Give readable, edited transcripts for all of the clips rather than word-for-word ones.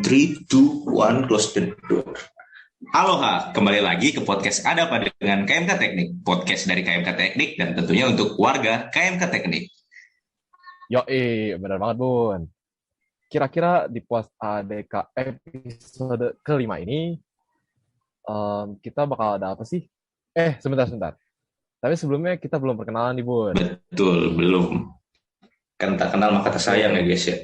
3, 2, 1, close the door. Aloha, kembali lagi ke podcast Ada Apa dengan KMK Teknik. Podcast dari KMK Teknik dan tentunya untuk warga KMK Teknik. Benar banget Bun. Kira-kira di Puas ADK episode kelima ini, kita bakal ada apa sih? Sebentar. Tapi sebelumnya kita belum perkenalan nih Bun. Betul, belum. Kan tak kenal maka tak sayang ya guys ya.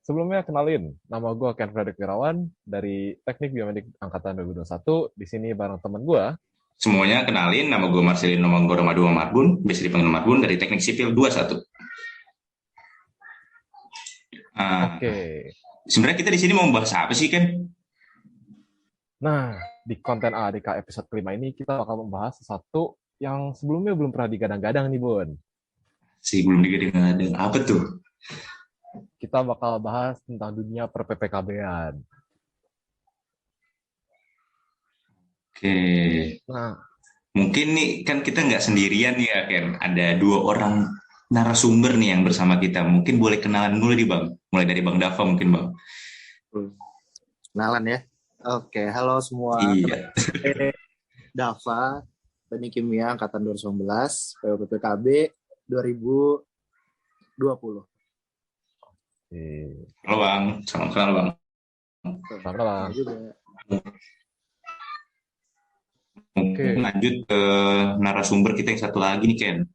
Sebelumnya kenalin, nama gue Ken Fredrik Wirawan dari Teknik Biomedik Angkatan 2021. Di sini bareng teman gue. Semuanya kenalin, nama gue Marcelino Manggoro Madua Marbun, biasa dipanggil Marbun dari Teknik Sipil 21. Sebenarnya kita di sini mau membahas apa sih, Ken? Nah, di konten ADK episode kelima ini kita bakal membahas sesuatu yang sebelumnya belum pernah digadang-gadang nih, Bun. Belum digadang-gadang. Apa tuh? Kita bakal bahas tentang dunia per-PPKB-an. Oke. Nah, mungkin nih kan kita nggak sendirian ya, Ken. Ada 2 orang narasumber nih yang bersama kita. Mungkin boleh kenalan dulu nih, Bang. Mulai dari Bang Dava mungkin, Bang. Kenalan ya. Oke, halo semua. Iya. Dava, Teknik Kimia Angkatan 2019, PPKB 2020. Halo Bang, salam kenal Bang. Salam Bang. Mungkin lanjut ke narasumber kita yang satu lagi nih, Ken.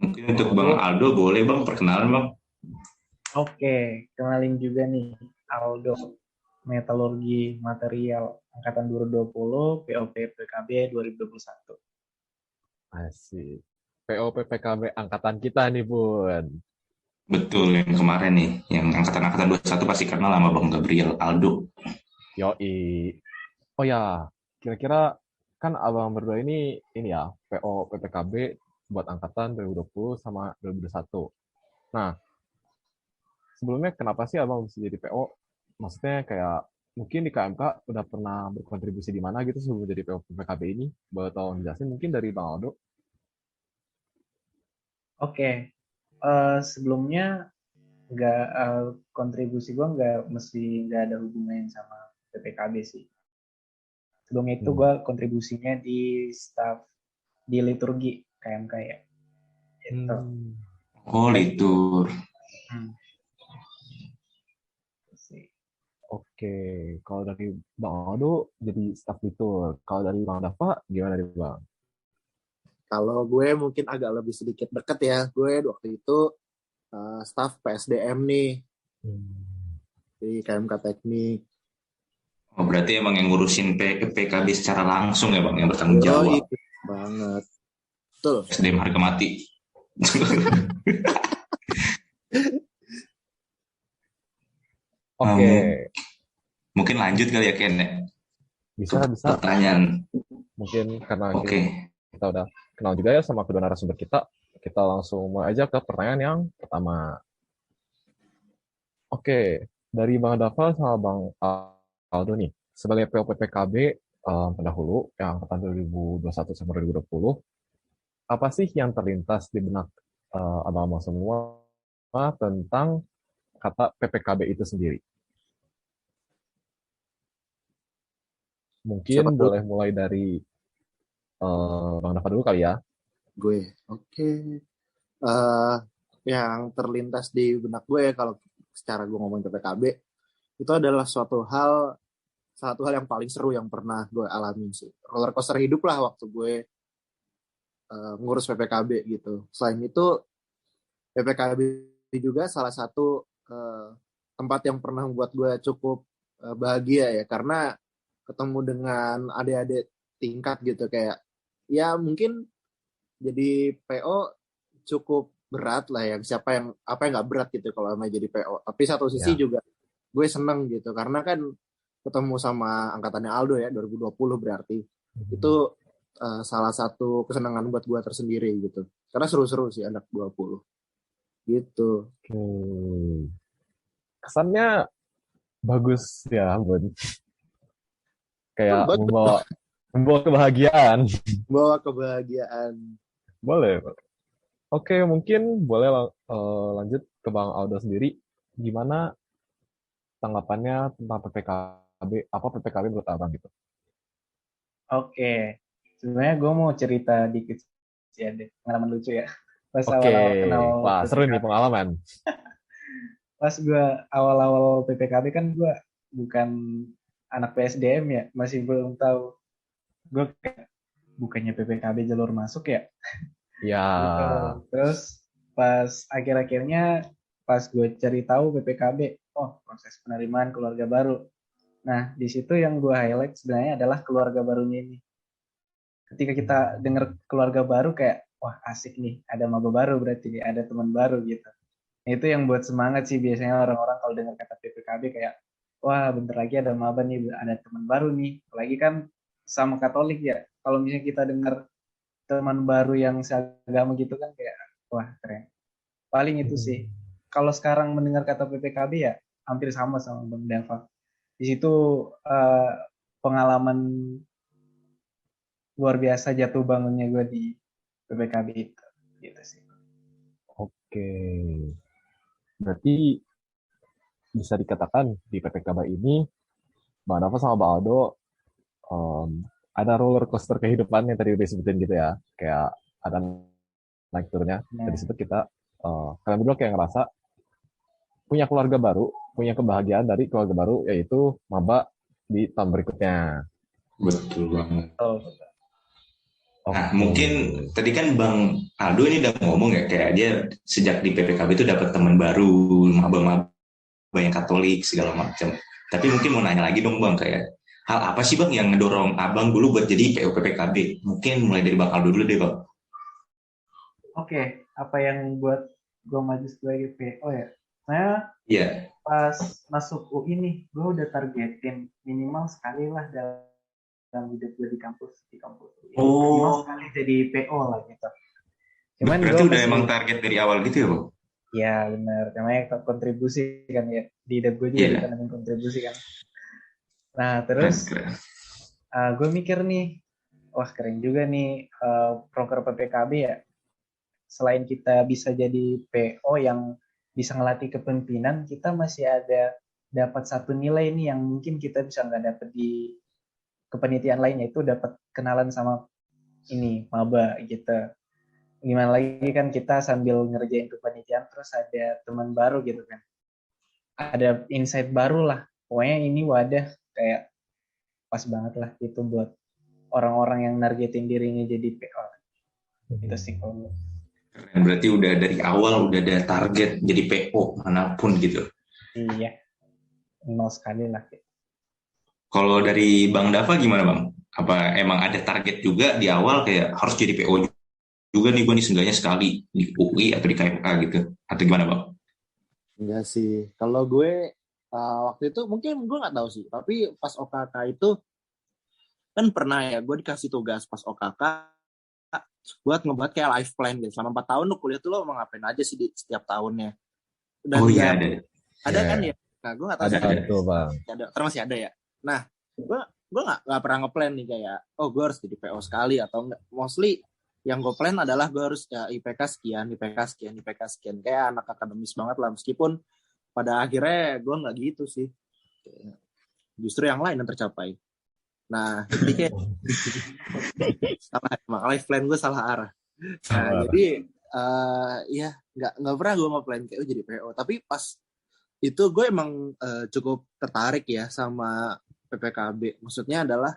Mungkin untuk Bang Aldo, boleh Bang perkenalan Bang? Oke, kenalin juga nih Aldo, Metalurgi Material Angkatan 2020, POPPKB 2021. Asik. POPPKB angkatan kita nih, Bun. Betul, yang kemarin nih, yang angkatan 21 pasti kenal sama Bang Gabriel Aldo. Oh ya, kira-kira kan abang berdua ini ya, POPPKB buat angkatan 2020 sama 2021. Nah, sebelumnya kenapa sih abang bisa jadi PO? Maksudnya kayak mungkin di KMK udah pernah berkontribusi di mana gitu sebelum jadi PO PPKB ini? Boleh tolong jelasin mungkin dari Bang Aldo? Oke, sebelumnya kontribusi gue nggak ada hubungannya sama PPKB sih. Sebelumnya itu gue kontribusinya di staff di liturgi KMK ya. Gitu. Oh, litur. Oke, kalau dari Bang Aldo jadi staff litur. Kalau dari Bang Dava, gimana nih Bang? Kalau gue mungkin agak lebih sedikit deket ya. Gue waktu itu staff PSDM nih. Di KMK Teknik. Oh, berarti emang yang ngurusin PKB secara langsung ya Bang, yang bertanggung jawab. Banget. Betul. SDM harga mati. Oke. Mungkin lanjut kali ya Ken ya? Bisa. Pertanyaan. Mungkin karena kita udah kenal juga ya sama kedua narasumber kita. Kita langsung mulai aja ke pertanyaan yang pertama. Oke, dari Bang Dava sama Bang Aldo nih. Sebagai POPPKB pendahulu yang angkatan 2021 sampai 2020, apa sih yang terlintas di benak abang-abang semua tentang kata PPKB itu sendiri? Mungkin boleh mulai dari Bang Dava dulu kali ya. Gue, oke. Yang terlintas di benak gue kalau secara gue ngomong PPKB, itu adalah satu hal yang paling seru yang pernah gue alamin sih. Roller coaster hidup lah waktu gue ngurus PPKB gitu. Selain itu, PPKB juga salah satu tempat yang pernah membuat gue cukup bahagia ya, karena ketemu dengan adik-adik tingkat gitu, kayak ya mungkin jadi PO cukup berat lah ya, apa yang nggak berat gitu kalau namanya jadi PO, tapi satu sisi juga gue seneng gitu karena kan ketemu sama angkatannya Aldo ya 2020 berarti itu salah satu kesenangan buat gue tersendiri gitu, karena seru-seru sih anak 20 gitu. Kesannya bagus ya Bun, kayak membawa kebahagiaan. Bawa kebahagiaan. Boleh. Oke, mungkin boleh lanjut ke Bang Aldo sendiri. Gimana tanggapannya tentang PPKB? Apa PPKB menurut Abang gitu? Oke, sebenarnya gue mau cerita dikit sih, ada pengalaman lucu ya. Pas Oke, awal-awal kenal wah seru nih PPKB, pengalaman. pas gue awal-awal PPKB kan gue bukan anak PSDM ya, masih belum tahu. Gue kayak bukannya PPKB jalur masuk ya, gitu. Ya, Terus pas akhir-akhirnya pas gue cari tahu PPKB, oh proses penerimaan keluarga baru. Nah di situ yang gue highlight sebenarnya adalah keluarga barunya ini. Ketika kita dengar keluarga baru kayak wah asik nih, ada maba baru berarti ada teman baru gitu. Nah, itu yang buat semangat sih biasanya orang-orang kalau dengar kata PPKB kayak wah bentar lagi ada maba nih, ada teman baru nih. Apalagi kan sama Katolik ya. Kalau misalnya kita dengar teman baru yang seagama gitu kan kayak wah keren. Paling itu sih. Kalau sekarang mendengar kata PPKB ya hampir sama Bang Dava. Di situ eh, pengalaman luar biasa jatuh bangunnya gue di PPKB itu gitu sih. oke. Berarti bisa dikatakan di PPKB ini, Bang Dava sama Bang Aldo em, ada roller coaster kehidupan yang tadi udah disebutin gitu ya. Kayak ada naik turunnya. Tadi Nah, sebut kita, kalian berdua kayak ngerasa punya keluarga baru, punya kebahagiaan dari keluarga baru, yaitu maba di tahun berikutnya. Betul banget. oh, Nah, Oke. mungkin tadi kan Bang Aldo ini udah ngomong ya, kayak dia sejak di PPKB itu dapat teman baru, maba-maba yang Katolik segala macam. Tapi mungkin mau nanya lagi dong Bang, kayak hal apa sih Bang yang ngedorong Abang dulu buat jadi PO PPKB? Mungkin mulai dari Bang Aldo dulu deh Bang. oke, apa yang buat gue maju sebagai PO ya? Saya Iya. pas masuk UI nih, gue udah targetin minimal sekali lah dalam hidup gue di kampus UI. Minimal Oh, sekali jadi PO lah gitu. Cuman gue berarti udah masih, emang target dari awal gitu ya Bang? ya benar, namanya kontribusi kan ya. Di hidup gue juga Iya, ditanamin kontribusi kan. Nah terus keren, keren. gue mikir nih, wah keren juga nih proker PPKB ya. Selain kita bisa jadi PO yang bisa ngelatih kepemimpinan, kita masih ada dapat satu nilai nih yang mungkin kita bisa nggak dapat di kepanitiaan lainnya, itu dapat kenalan sama ini maba gitu. Gimana lagi kan kita sambil ngerjain kepanitiaan terus ada teman baru gitu kan, ada insight baru lah. Pokoknya ini wadah kayak pas banget lah itu buat orang-orang yang nargetin dirinya jadi PO. Itu sih kalau Keren. Berarti udah dari awal udah ada target jadi PO manapun gitu. iya nol sekali lah. Kalau dari Bang Dava gimana Bang? Apa emang ada target juga di awal kayak harus jadi PO juga nih gue nih seenggaknya sekali di UI atau di KMK gitu? Atau gimana Bang? Enggak sih. Kalau gue waktu itu mungkin gue nggak tahu sih. Tapi pas OKK itu kan pernah ya gue dikasih tugas pas OKK buat ngebuat kayak life plan gitu. Selama 4 tahun lu kuliah tuh lo mau ngapain aja sih di setiap tahunnya. Oh Dan iya ya ada. ada kan Ya, ya. Nah gue nggak tahu ada sih Ada. tuh Bang. ada. Terus masih ada ya. Nah gue nggak pernah ngeplan nih kayak oh gue harus jadi PO sekali atau enggak. Mostly yang gue plan adalah gue harus ya, IPK sekian, IPK sekian, IPK sekian. Kayak anak akademis banget lah. Meskipun pada akhirnya gue nggak gitu sih. Justru yang lain yang tercapai. Nah, jadi kayak salah emang life plan gue salah arah. Nah, Sabar. jadi ya nggak pernah gue ngeplan kayak jadi PO. Tapi pas itu gue emang cukup tertarik ya sama PPKB. Maksudnya adalah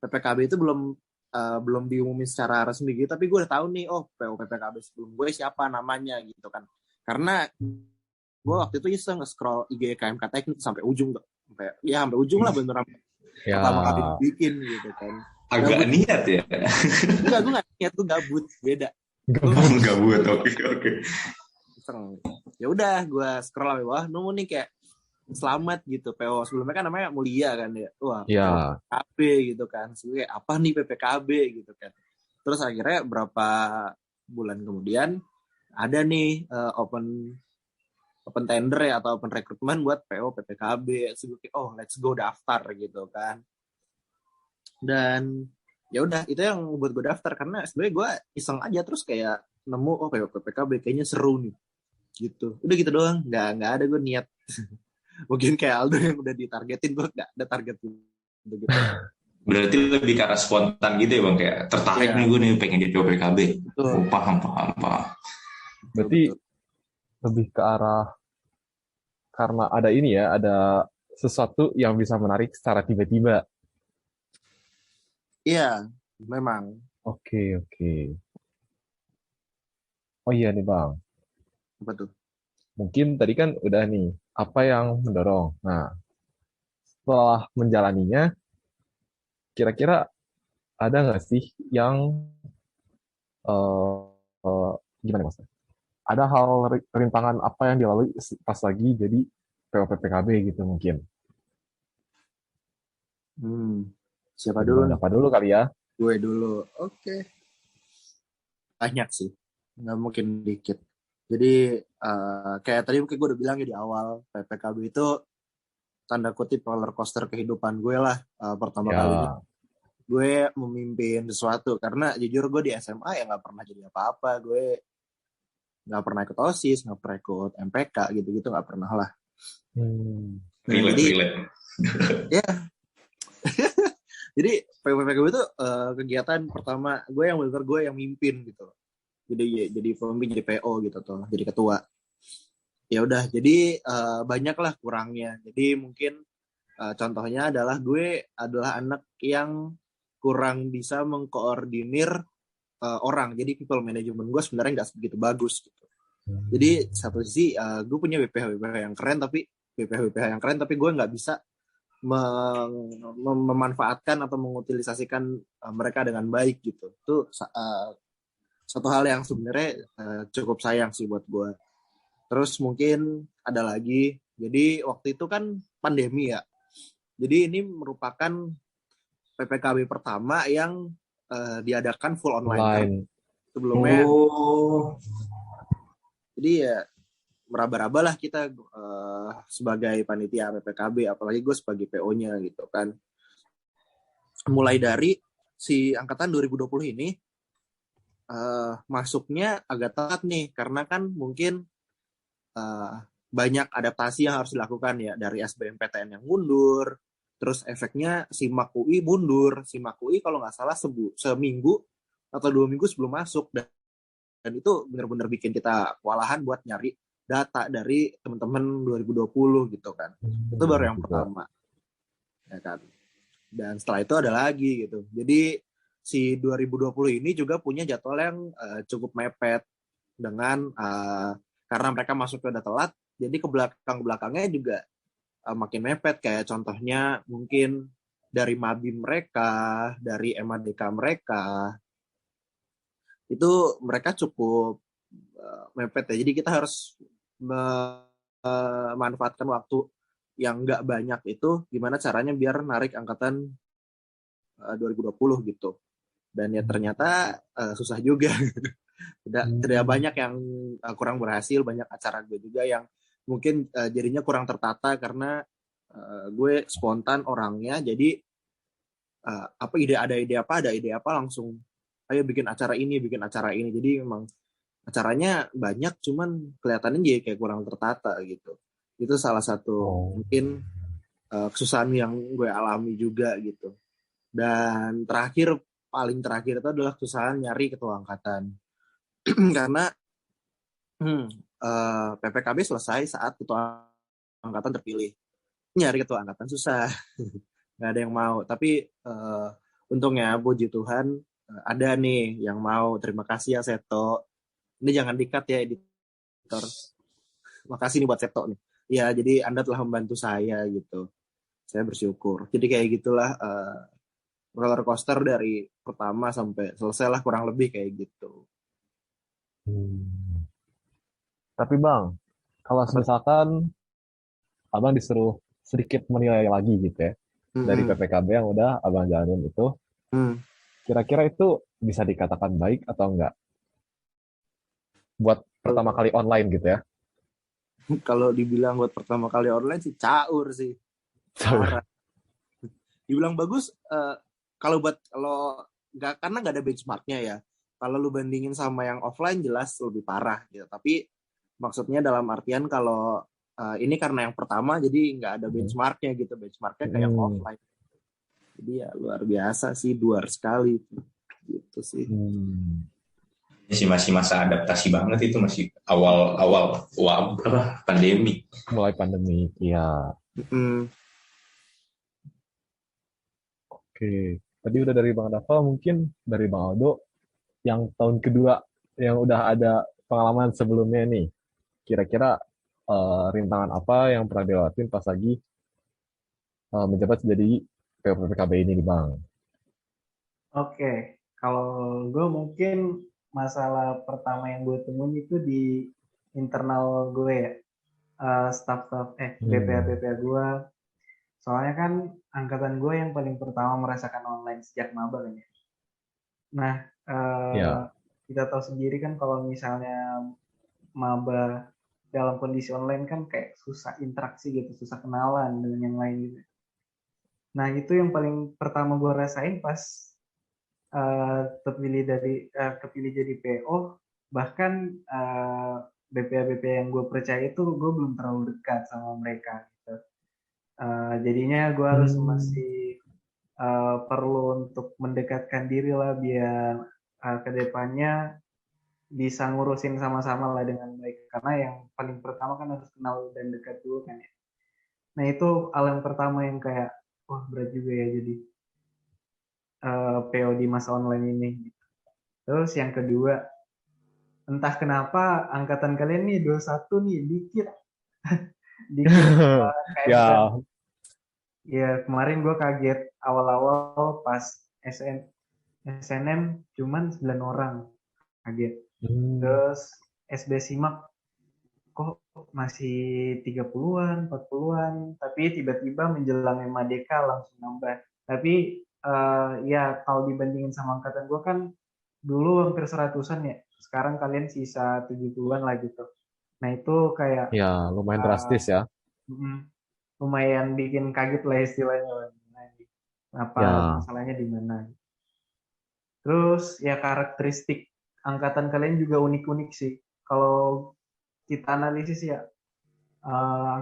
PPKB itu belum diumumin secara resmi gitu, tapi gue udah tahu nih, oh PO PPKB sebelum gue siapa namanya gitu kan. Karena gue waktu itu iseng nge-scroll IG KMK Teknik sampai ujung, sampai ujung lah bener Ya, pertama kali bikin gitu kan. Agak Gabut, niat ya. enggak gue nggak niat tuh gabut, beda. Enggak buat. Oke, oke. Iseng. Ya udah gue scroll sampai bawah nemu nih kayak selamat gitu PO sebelumnya kan namanya Mulia kan ya. Wah, ya. PPKB gitu kan. Sebenarnya apa nih PPKB gitu kan. Terus akhirnya berapa bulan kemudian ada nih open tender ya atau open rekrutmen buat PO PPKB. Oh, let's go daftar gitu kan. Dan ya udah itu yang buat gue daftar karena sebenarnya gue iseng aja terus kayak nemu oh PPKB kayaknya seru nih gitu. Udah gitu doang, nggak ada gue niat. Mungkin kayak Aldo yang udah ditargetin, gue nggak ada target gitu. Berarti lebih ke arah spontan gitu ya bang, kayak tertarik Iya. nih gue nih pengen jadi PKB. Betul. Oh, paham. Berarti Betul. lebih ke arah karena ada ini ya, ada sesuatu yang bisa menarik secara tiba-tiba. Iya, memang. Oke. Oh iya nih Bang, Apa tuh? mungkin tadi kan udah nih, apa yang mendorong. Nah, setelah menjalaninya, kira-kira ada nggak sih yang, eh eh, gimana Mas? Ada hal rintangan apa yang dilalui pas lagi jadi PO-PPKB gitu mungkin. Siapa Jadi dulu Bang nih? Dapa dulu kali ya. Gue dulu. Oke. Banyak sih, nggak mungkin dikit. Jadi kayak tadi mungkin gue udah bilang ya di awal, PPKB itu tanda kutip roller coaster kehidupan gue lah. Pertama kalinya Ya. gue memimpin sesuatu, karena jujur gue di SMA ya nggak pernah jadi apa-apa. Gue nggak pernah ikut OSIS, nggak pernah ikut MPK gitu-gitu, nggak pernah lah. Nah, jadi ya jadi PPKB itu kegiatan pertama gue yang benar gue yang mimpin gitu. Jadi pemimpin, jadi PO gitu tuh, jadi ketua. Ya udah, jadi banyak lah kurangnya. Jadi mungkin contohnya adalah gue adalah anak yang kurang bisa mengkoordinir orang. Jadi people management gue sebenarnya nggak sebegitu bagus gitu. Jadi satu sisi gue punya BPH yang keren, tapi BPH yang keren, tapi gue nggak bisa memanfaatkan atau mengutilisasikan mereka dengan baik gitu. Itu satu hal yang sebenarnya cukup sayang sih buat gue. Terus mungkin ada lagi, jadi waktu itu kan pandemi ya. Jadi ini merupakan PPKB pertama yang diadakan full online. Sebelumnya, jadi ya meraba-raba lah kita sebagai panitia PPKB, apalagi gue sebagai PO-nya gitu kan. Mulai dari si angkatan 2020 ini masuknya agak telat nih, karena kan mungkin banyak adaptasi yang harus dilakukan ya, dari SBMPTN yang mundur, terus efeknya SIMAK UI mundur. SIMAK UI kalau nggak salah seminggu atau 2 minggu sebelum masuk, dan itu benar-benar bikin kita kewalahan buat nyari data dari teman-teman 2020 gitu kan. Itu baru yang pertama, ya kan. Dan setelah itu ada lagi gitu. Jadi si 2020 ini juga punya jadwal yang cukup mepet dengan karena mereka masuknya udah telat, jadi ke belakangnya juga makin mepet. Kayak contohnya mungkin dari Mabim mereka, dari MADK mereka, itu mereka cukup mepet ya. Jadi kita harus memanfaatkan waktu yang nggak banyak itu, gimana caranya biar narik angkatan 2020 gitu. Dan ya ternyata susah juga. Tidak banyak yang kurang berhasil, banyak acara gue juga yang mungkin jadinya kurang tertata karena gue spontan orangnya. Jadi ada ide apa langsung ayo bikin acara ini. Jadi memang acaranya banyak, cuman kelihatannya jadi kayak kurang tertata gitu. Itu salah satu mungkin kesusahan yang gue alami juga gitu. Dan paling terakhir itu adalah kesusahan nyari ketua angkatan. Karena PPKB selesai saat ketua angkatan terpilih. Nyari ketua angkatan susah. Nggak ada yang mau. Tapi untungnya puji Tuhan ada nih yang mau. Terima kasih ya Seto. Ini jangan di-cut ya editor. Makasih nih buat Seto nih. Ya, jadi Anda telah membantu saya gitu. Saya bersyukur. Jadi kayak gitulah roller coaster dari pertama sampai selesai lah, kurang lebih kayak gitu. Tapi Bang, kalau misalkan Abang disuruh sedikit menilai lagi gitu ya, dari PPKB yang udah Abang jalanin itu, kira-kira itu bisa dikatakan baik atau enggak? Buat pertama kali online gitu ya. Kalau dibilang buat pertama kali online sih caur sih. Parah. Dibilang bagus, kalau nggak, karena nggak ada benchmarknya ya. Kalau lu bandingin sama yang offline jelas lebih parah gitu. Tapi maksudnya dalam artian kalau ini karena yang pertama jadi nggak ada benchmarknya gitu. Benchmarknya kayak yang offline. Jadi ya luar biasa sih, duar sekali gitu sih. Ini masih masa adaptasi banget, itu masih awal-awal pandemi. Mulai pandemi, ya. Oke, tadi udah dari Bang Dava, mungkin dari Bang Aldo yang tahun kedua yang udah ada pengalaman sebelumnya nih. Kira-kira rintangan apa yang pernah dilewatin pas lagi menjabat jadi PO-PPKB ini nih Bang? Oke, kalau gue mungkin masalah pertama yang gue temuin itu di internal gue ya, staff-staff BPA gue. Soalnya kan angkatan gue yang paling pertama merasakan online sejak maba kan ya. Nah, kita tahu sendiri kan kalau misalnya maba dalam kondisi online kan kayak susah interaksi gitu, susah kenalan dengan yang lain gitu. Nah, itu yang paling pertama gue rasain pas kepilih jadi PO, bahkan BPA yang gue percaya itu gue belum terlalu dekat sama mereka gitu. Jadinya gue harus masih perlu untuk mendekatkan diri lah biar kedepannya bisa ngurusin sama-sama lah dengan baik, karena yang paling pertama kan harus kenal dan dekat dulu kan ya. Nah itu hal yang pertama yang kayak wah berat juga ya jadi PO di masa online ini. Terus yang kedua, entah kenapa angkatan kalian nih 21 nih dikit Ya. Ya kemarin gue kaget awal-awal pas SNM cuman 9 orang, kaget. Terus SB Simak kok masih 30-an, 40-an, tapi tiba-tiba menjelang Merdeka langsung nambah. Tapi ya kalau dibandingin sama angkatan gue kan dulu hampir 100-an ya, sekarang kalian sisa 70-an lah gitu. Nah itu kayak ya lumayan drastis ya. Lumayan bikin kaget lah istilahnya. Apa masalahnya di mana? Terus ya karakteristik angkatan kalian juga unik-unik sih. Kalau kita analisis ya,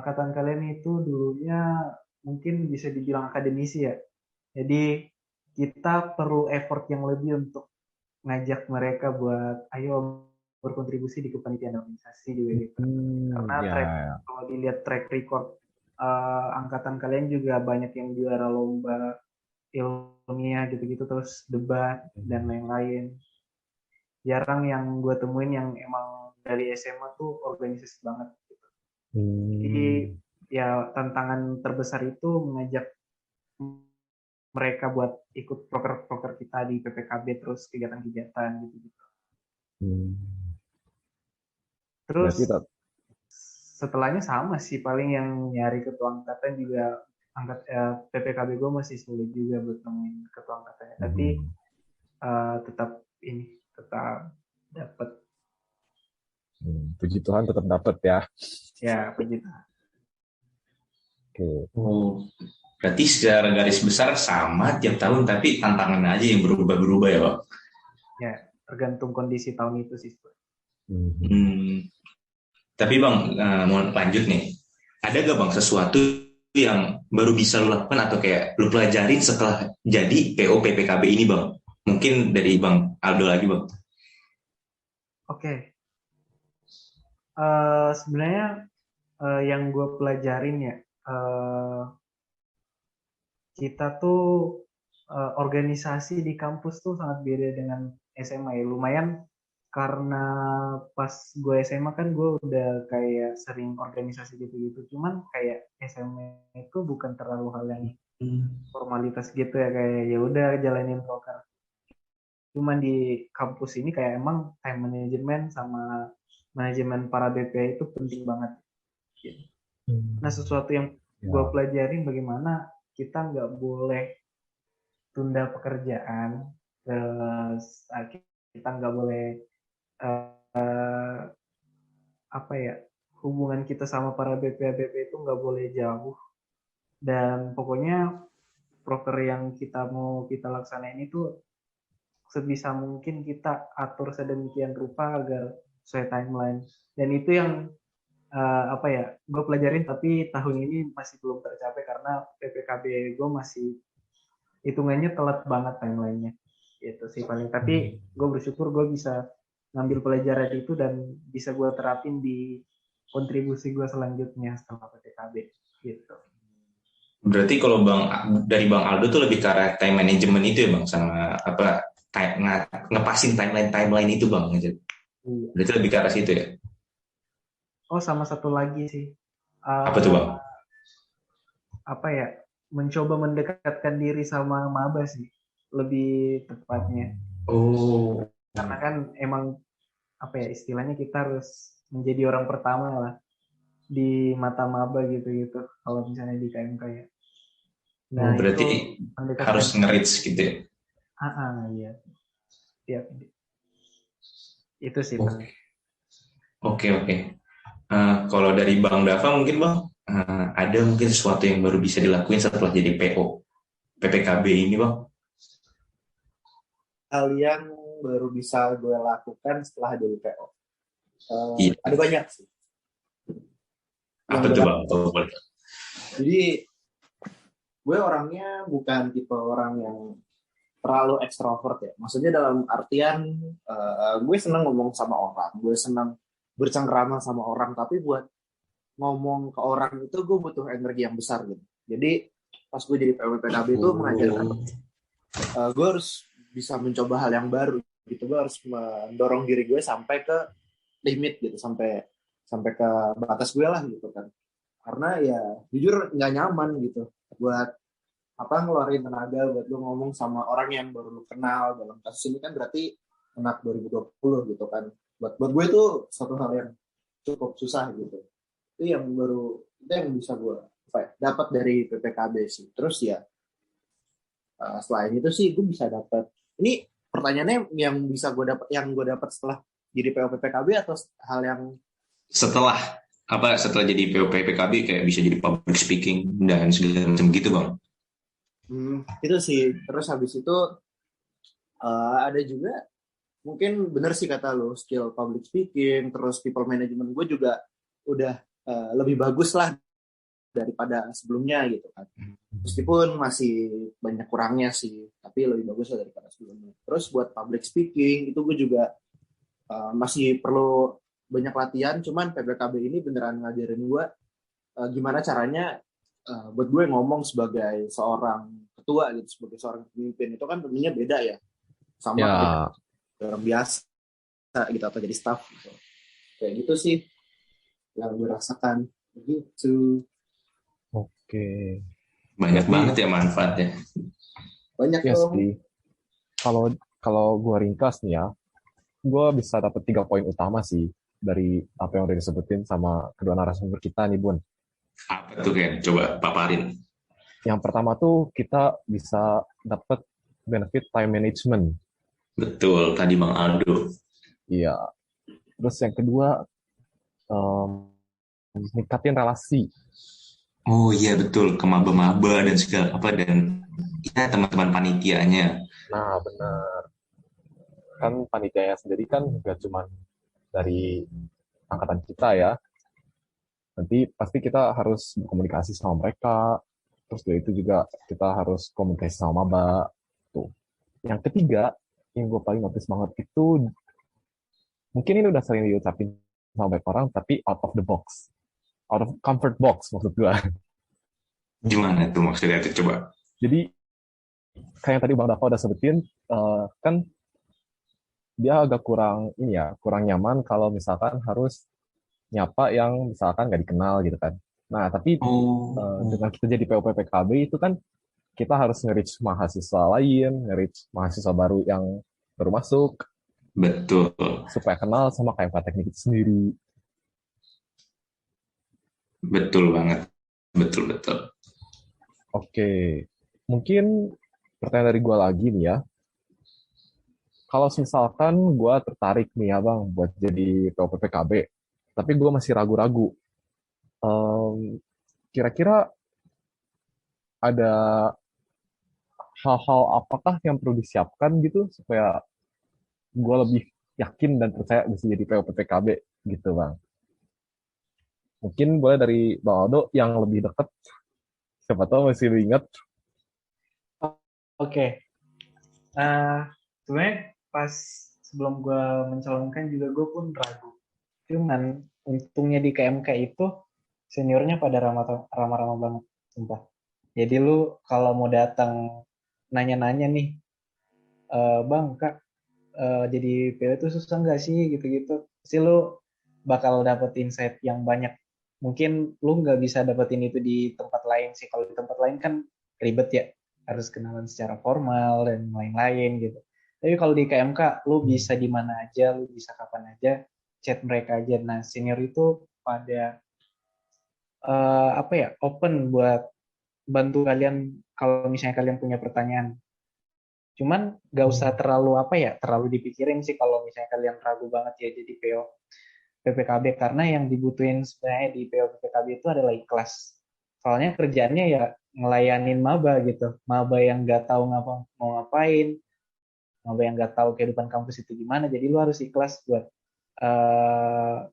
angkatan kalian itu dulunya mungkin bisa dibilang akademisi ya. Jadi kita perlu effort yang lebih untuk ngajak mereka buat ayo berkontribusi di kepanitiaan organisasi juga gitu. Karena kalau dilihat track record angkatan kalian juga banyak yang juara lomba ilmiah gitu-gitu, terus debat dan lain-lain. Jarang yang gue temuin yang emang dari SMA tuh organisasi banget gitu. Jadi ya tantangan terbesar itu mengajak mereka buat ikut proker-proker kita di PPKB, terus kegiatan-kegiatan gitu-gitu. Terus setelahnya sama sih, paling yang nyari ketua angkatan juga PPKB gue masih sulit juga buat nemuin ketua angkatannya. Tapi tetap dapat. Puji Tuhan tetap dapat ya. Ya, puji Tuhan. Oh, berarti secara garis besar sama tiap tahun, tapi tantangan aja yang berubah-berubah ya, Pak? Ya, tergantung kondisi tahun itu sih. Tapi Bang, mau lanjut nih. Ada gak Bang sesuatu yang baru bisa lo lakukan atau kayak lo pelajarin setelah jadi PO PPKB ini Bang? Mungkin dari Bang Aldo lagi Bang. Oke. Sebenarnya yang gue pelajarin ya, kita tuh organisasi di kampus tuh sangat beda dengan SMA ya. Lumayan karena pas gue SMA kan gue udah kayak sering organisasi gitu-gitu. Cuman kayak SMA itu bukan terlalu hal yang formalitas gitu ya, kayak ya udah jalanin proker. Cuman di kampus ini kayak emang time management sama manajemen para BPA itu penting banget. Nah sesuatu yang gue pelajarin bagaimana kita nggak boleh tunda pekerjaan, terus kita nggak boleh hubungan kita sama para BPA itu nggak boleh jauh, dan pokoknya proker yang kita mau kita laksanain itu sebisa mungkin kita atur sedemikian rupa agar sesuai timeline. Dan itu yang gue pelajarin tapi tahun ini masih belum tercapai karena PPKB gue masih hitungannya telat banget timelinenya. Itu sih paling. Tapi gue bersyukur gue bisa ngambil pelajaran itu dan bisa gue terapin di kontribusi gue selanjutnya setelah PPKB gitu. Berarti kalau dari Bang Aldo tuh lebih ke arah time management itu ya Bang, sama apa ngepasin timeline itu Bang. Berarti lebih ke arah situ ya. Oh, sama satu lagi sih. Apa tuh Bang? Apa ya? Mencoba mendekatkan diri sama maba sih, lebih tepatnya. Oh. Karena kan emang apa ya istilahnya kita harus menjadi orang pertama lah di mata maba gitu-gitu kalau misalnya di KMK ya. Nah, berarti harus nge-reach gitu ya. Iya. Iya. Itu sih. Oke. Kalau dari Bang Dava mungkin Bang, ada mungkin sesuatu yang baru bisa dilakuin setelah jadi PO PPKB ini Bang? Hal yang baru bisa gue lakukan setelah jadi PO. Iya. Ada banyak sih. Apa tuh Bang? Jadi gue orangnya bukan tipe orang yang terlalu ekstrovert ya. Maksudnya dalam artian gue senang ngomong sama orang, gue senang bercengkrama sama orang, tapi buat ngomong ke orang itu gue butuh energi yang besar gitu. Jadi pas gue jadi PPKB itu mengajarkan gue harus bisa mencoba hal yang baru gitu. Gue harus mendorong diri gue sampai ke limit gitu, sampai ke batas gue lah gitu kan. Karena ya jujur nggak nyaman gitu buat ngeluarin tenaga buat lu ngomong sama orang yang baru lu kenal. Dalam kasus ini kan berarti anak 2020 gitu kan. Buat gue itu suatu hal yang cukup susah gitu. Itu yang bisa gue dapat dari PPKB sih. Terus ya selain itu sih gue bisa dapat, ini pertanyaannya yang gue dapat setelah jadi PO PPKB atau hal yang setelah jadi PO PPKB kayak bisa jadi public speaking dan segala macam gitu Bang? Itu sih. Terus habis itu ada juga mungkin bener sih kata lo, skill public speaking, terus people management gue juga udah lebih bagus lah daripada sebelumnya gitu kan. Meskipun masih banyak kurangnya sih, tapi lebih bagus lah daripada sebelumnya. Terus buat public speaking itu gue juga masih perlu banyak latihan. Cuman PPKB ini beneran ngajarin gue gimana caranya buat gue ngomong sebagai seorang ketua gitu, sebagai seorang pemimpin. Itu kan tentunya beda ya sama orang biasa gitu atau jadi staff gitu. Kayak gitu sih yang gue rasakan begitu. Oke. Banyak banget ya manfaatnya. Banyak ya sih. Kalau gue ringkas nih ya, gue bisa dapat 3 poin utama sih dari apa yang udah disebutin sama kedua narasumber kita nih Bun. Apa tuh Ken? Coba paparin. Yang pertama tuh kita bisa dapat benefit time management. Betul, tadi Bang Aldo. Iya. Terus yang kedua, meningkatin relasi. Oh iya betul, ke maba-maba dan segala apa dan ya teman-teman panitianya. Nah benar. Kan panitianya sendiri kan nggak cuma dari angkatan kita ya. Nanti pasti kita harus berkomunikasi sama mereka. Terus dari itu juga kita harus komunikasi sama maba. Tuh. Yang ketiga, yang gue paling notice banget itu, mungkin ini udah sering diucapin sama banyak orang, tapi out of the box. Out of comfort box maksud gue. Gimana tuh maksudnya itu coba? Jadi, kayak yang tadi Bang Dava udah sebutin, kan dia agak kurang nyaman kalau misalkan harus nyapa yang misalkan nggak dikenal gitu kan. Nah, tapi dengan kita jadi PO PPKB itu kan kita harus nge-reach mahasiswa lain, nge-reach mahasiswa baru yang baru masuk. Betul. Supaya kenal sama KMK Teknik itu sendiri. Betul banget. Betul. Oke. Mungkin pertanyaan dari gue lagi nih ya. Kalau misalkan gue tertarik nih ya Bang buat jadi PO PPKB, tapi gue masih ragu-ragu. Kira-kira ada hal-hal apakah yang perlu disiapkan gitu supaya gue lebih yakin dan percaya bisa jadi PO PPKB gitu bang. Mungkin boleh dari Bang Aldo yang lebih dekat, siapa tahu masih ingat. Oke. Sebenarnya pas sebelum gue mencalonkan juga gue pun ragu. Cuman untungnya di KMK itu seniornya pada ramah-ramah banget, sumpah. Jadi lu kalau mau datang nanya-nanya nih, bang kak, jadi PO itu susah nggak sih gitu-gitu. Pasti lu bakal dapet insight yang banyak. Mungkin lu nggak bisa dapetin itu di tempat lain sih. Kalau di tempat lain kan ribet ya, harus kenalan secara formal dan lain-lain gitu. Tapi kalau di KMK, lu bisa di mana aja, lu bisa kapan aja, chat mereka aja. Nah, senior itu pada apa ya, open buat bantu kalian kalau misalnya kalian punya pertanyaan. Cuman gak usah terlalu apa ya, terlalu dipikirin sih kalau misalnya kalian ragu banget ya jadi PO PPKB, karena yang dibutuhin sebenarnya di PO PPKB itu adalah ikhlas. Soalnya kerjaannya ya ngelayanin maba gitu. Maba yang nggak tahu mau ngapain, maba yang nggak tahu kehidupan kampus itu gimana. Jadi lu harus ikhlas buat uh,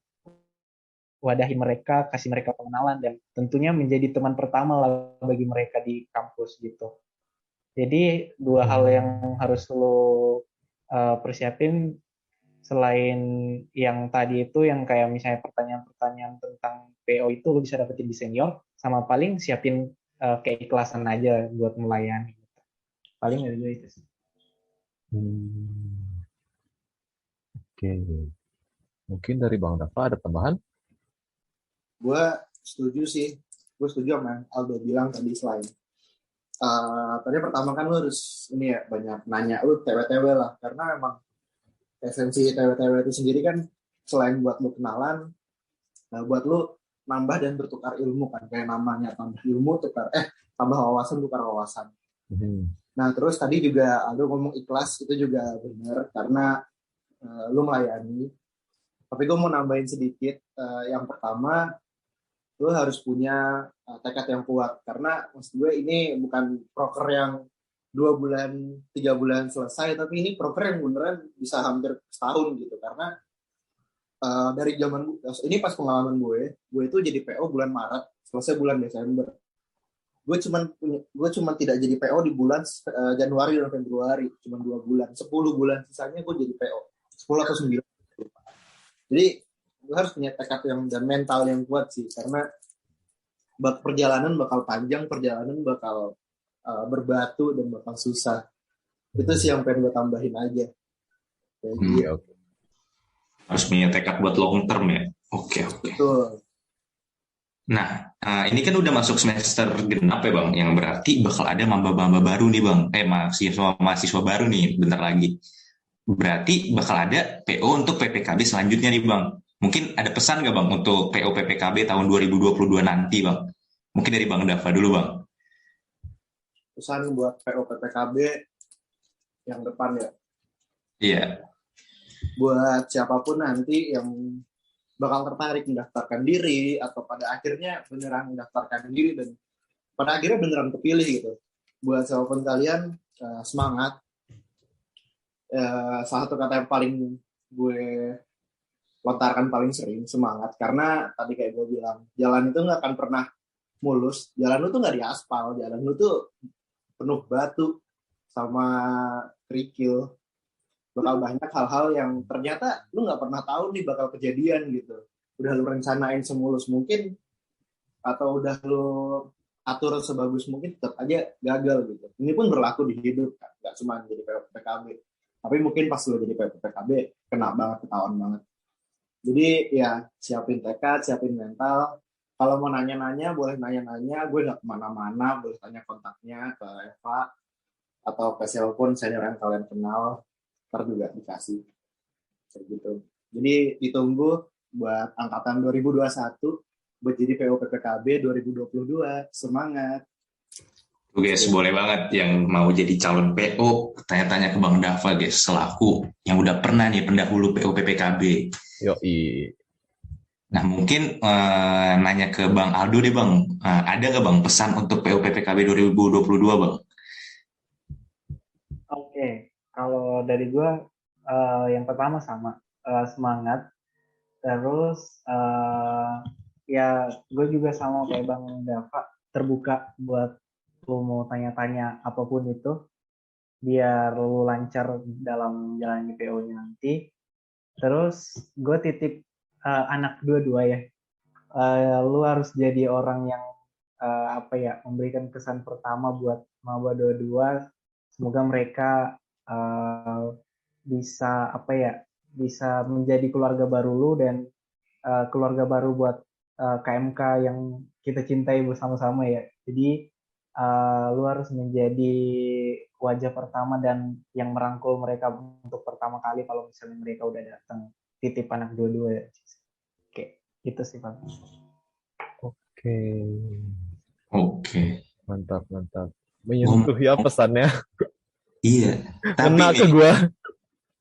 wadahi mereka, kasih mereka pengenalan dan tentunya menjadi teman pertama lah bagi mereka di kampus gitu. Jadi dua hal yang harus lo persiapin selain yang tadi itu yang kayak misalnya pertanyaan-pertanyaan tentang PO itu lo bisa dapetin di senior, sama paling siapin keikhlasan aja buat melayani. Paling itu sih. Oke. Mungkin dari Bang Dafa ada tambahan? Gue setuju sih. Gue setuju sama yang Aldo bilang tadi selain. Tadi pertama kan lu harus ini ya banyak nanya lu TW-TW lah. Karena emang esensi TW-TW itu sendiri kan selain buat lu kenalan, buat lu nambah dan bertukar ilmu kan. Kayak namanya tambah ilmu, tambah wawasan, tukar wawasan. Nah terus tadi juga Aldo ngomong ikhlas, itu juga benar karena lu melayani. Tapi gue mau nambahin sedikit. Yang pertama, lu harus punya tekad yang kuat. Karena maksud gue ini bukan proker yang 2 bulan, 3 bulan selesai, tapi ini proker yang beneran bisa hampir setahun gitu. Karena dari zaman ini pas pengalaman gue itu jadi PO bulan Maret, selesai bulan Desember. Gue cuman tidak jadi PO di bulan Januari dan Februari, cuma 2 bulan. 10 bulan sisanya gue jadi PO. 10 atau 9. Jadi gue harus punya tekad dan mental yang kuat sih, karena perjalanan bakal panjang, perjalanan bakal berbatu dan bakal susah. Itu sih yang pengen gue tambahin aja. Jadi, harus punya tekad buat long term ya. Oke. Betul. Nah, ini kan udah masuk semester genap ya Bang, yang berarti bakal ada maba-maba baru nih Bang. Mahasiswa baru nih bentar lagi. Berarti bakal ada PO untuk PPKB selanjutnya nih Bang. Mungkin ada pesan nggak Bang untuk PO PPKB tahun 2022 nanti Bang? Mungkin dari Bang Dafa dulu Bang. Pesan buat PO PPKB yang depan ya? Iya. Buat siapapun nanti yang bakal tertarik mendaftarkan diri atau pada akhirnya beneran mendaftarkan diri dan pada akhirnya beneran kepilih gitu. Buat siapapun kalian, semangat. Salah satu kata yang paling gue lontarkan paling sering, semangat, karena tadi kayak gue bilang, jalan itu nggak akan pernah mulus, jalan lu tuh nggak diaspal, jalan lu tuh penuh batu sama kerikil, bakal banyak hal-hal yang ternyata lu nggak pernah tahu nih bakal kejadian gitu, udah lu rencanain semulus mungkin atau udah lu atur sebagus mungkin tetap aja gagal gitu. Ini pun berlaku di hidup kan, nggak cuma jadi PPKB. Tapi mungkin pas lo jadi PPKB, kena banget, ketahuan banget. Jadi ya siapin tekad, siapin mental. Kalau mau nanya-nanya, boleh nanya-nanya. Gue gak kemana-mana, boleh tanya kontaknya ke Eva. Atau ke siapapun senior yang kalian kenal. Ntar juga dikasih. Kayak gitu. Jadi ditunggu buat angkatan 2021. Buat jadi PO PPKB 2022. Semangat! Guys, boleh banget yang mau jadi calon PO, tanya-tanya ke Bang Dafa guys, selaku yang udah pernah nih pendahulu PO PPKB. Yoi. Nah mungkin nanya ke Bang Aldo deh Bang, ada nggak Bang pesan untuk PO PPKB 2022 Bang? Kalau dari gue, yang pertama sama semangat. Terus ya gue juga sama kayak Bang Dava, terbuka buat lu mau tanya-tanya apapun itu, biar lu lancar dalam jalan PO-nya nanti. Terus gue titip anak dua-dua ya. Lu harus jadi orang yang memberikan kesan pertama buat maba dua-dua. Semoga mereka bisa bisa menjadi keluarga baru lu dan keluarga baru buat KMK yang kita cintai bersama-sama ya. Jadi lu harus menjadi wajah pertama dan yang merangkul mereka untuk pertama kali kalau misalnya mereka udah datang. Titip anak dua-dua ya. Oke, itu sih Bang. Oke. Mantap. Menyentuh ya pesannya. Iya. Kena ke gua.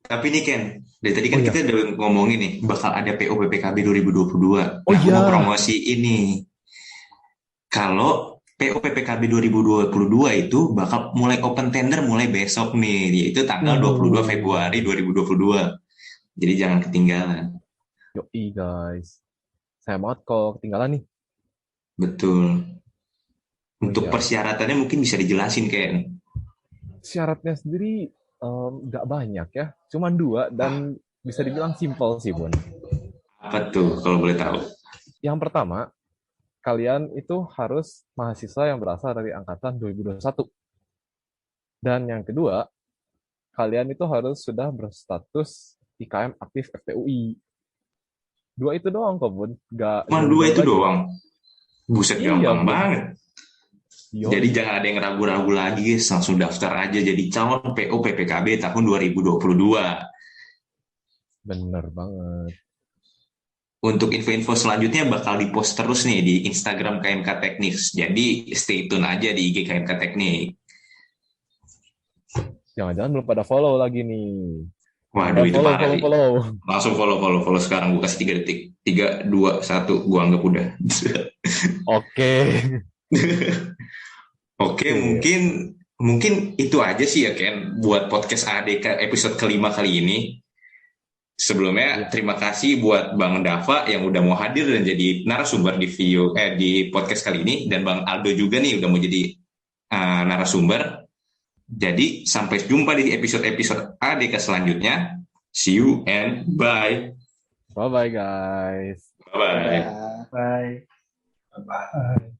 Tapi nih Ken, dari tadi kan kita udah ngomongin nih, bakal ada PO PPKB 2022. Oh aku iya. mau promosi ini. Kalau PO PPKB 2022 itu bakal mulai open tender mulai besok nih, yaitu tanggal 22 Februari 2022. Jadi jangan ketinggalan. Yoi guys. Saya banget kalau ketinggalan nih. Betul. Untuk persyaratannya mungkin bisa dijelasin Ken. Syaratnya sendiri nggak banyak ya, cuman 2 dan bisa dibilang simpel sih Bun. Apa tuh kalau boleh tahu? Yang pertama, kalian itu harus mahasiswa yang berasal dari angkatan 2021. Dan yang kedua, kalian itu harus sudah berstatus IKM aktif FTUI. 2 itu doang kok Bun. Cuma 2 itu doang? Buset, gampang banget. Jadi jangan ada yang ragu-ragu lagi, langsung daftar aja jadi calon PO PPKB tahun 2022. Bener banget. Untuk info-info selanjutnya bakal dipost terus nih di Instagram KMK Teknik. Jadi stay tune aja di IG KMK Teknik. Jangan-jangan belum pada follow lagi nih. Waduh, itu parah sih. Follow. Langsung follow sekarang. Gue kasih 3 detik. 3, 2, 1. Gue anggap udah. Oke. Oke, mungkin itu aja sih ya Ken buat podcast ADK episode kelima kali ini. Sebelumnya terima kasih buat Bang Dava yang udah mau hadir dan jadi narasumber di podcast kali ini, dan Bang Aldo juga nih udah mau jadi narasumber. Jadi sampai jumpa di episode-episode ADK selanjutnya. See you and bye. Bye-bye guys. Bye-bye. Bye. Bye.